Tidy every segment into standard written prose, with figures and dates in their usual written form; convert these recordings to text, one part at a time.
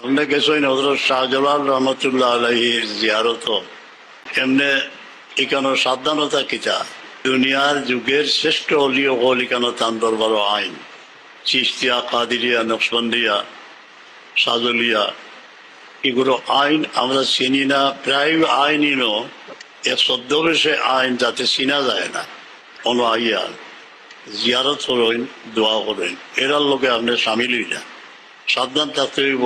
हमने গেছই হযরত শাহজালাল রহমাতুল্লাহ আলাইহির জিয়ারত এমনে ইকানো সাবধানতা কিতা দুনিয়ার যুগের শ্রেষ্ঠ অলিও হল ইকানো তান দরবার আইন চিশতিয়া কাদিরিয়া নকশবন্দিয়া সাজলিয়া এগুলো আইন আমরা চিনি না প্রায় আইনই এক সদ্যবেশে আইন যাতে চিনা যায় না কোনো আইয়া জিয়ারত করেন দোয়া করেন এরার লোকে আপনি সামিল হই না সাবধান থাকতে হইব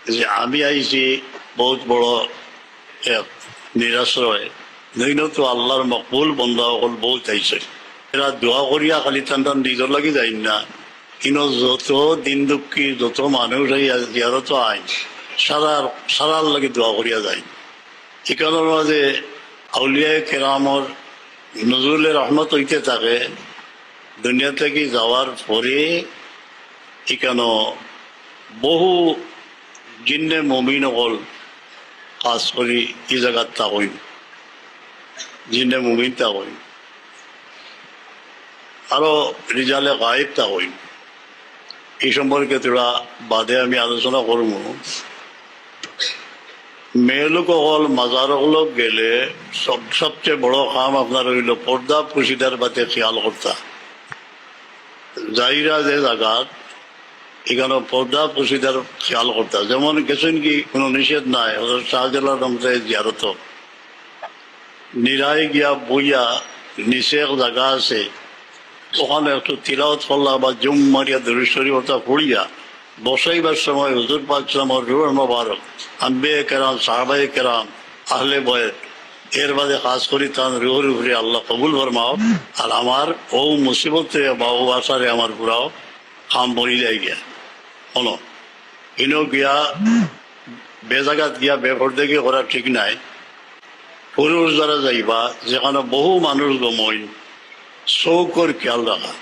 যে আমি আইছি বহুত বড় এক নিরাশ্রয় নইনত আল্লাহর মকবুল বন্ধা সকল বহুত আইছে এরা দোয়া করিয়া খালি টান নিজের লাগি যাই না কিন্তু যত দিন দুঃখী যত মানুষ জিয়ারত আইন সারার লাগে দোয়া করিয়া যায় এখানের মাঝে আউলিয়া কেরামর নজরুল রহমত হইতে থাকে দুনিয়া থেকে যাওয়ার পরে এখানে বহু জিন্নে মমিন হল কাজ করি এই জায়গার থাকইন জিন্নে মমিন থাকইন আরো রিজালে গায়েব থাকইন এই সম্পর্কে তোরা বাদে আমি আলোচনা করবো মেয়ে লোক হল মাজার লোক গেলে সবচেয়ে বড় কাম আপনার হইল পর্দা পুশিদার বাতে খেয়াল করতা যাইরা যে জায়গাত এখানে পর্দা পুশিদার খেয়াল করতা যেমন গেছেন কি কোনো নিষেধ নাই শাহজালাল রহমতের জিয়ারত নিরাই গিয়া বইয়া নিচে এক জায়গা আছে ওখানে একটু তিলাওয়াত করলা বা জুম মারিয়া দরুদ ওটা পড়িয়া বসাইবার সময় হুজুর পাক সালামের রূহ মোবারক আম্বিয়ে কেরাম সাহাবায়ে কেরাম আহলে বয়ত এর বাদে খাস করি তার রুহের উপরে আল্লাহ কবুল ফরমাও আর আমার ও মুসিবতে বা ও আশারে আমার পুরাও কাম বলি যাই গিয়া হলো ইনো গিয়া বেজাগাত গিয়া বেপরদে করা ঠিক নাই পুরুষ দ্বারা যাইবা যেখানে বহু মানুষ গমইন চৌকর খেয়াল রাখা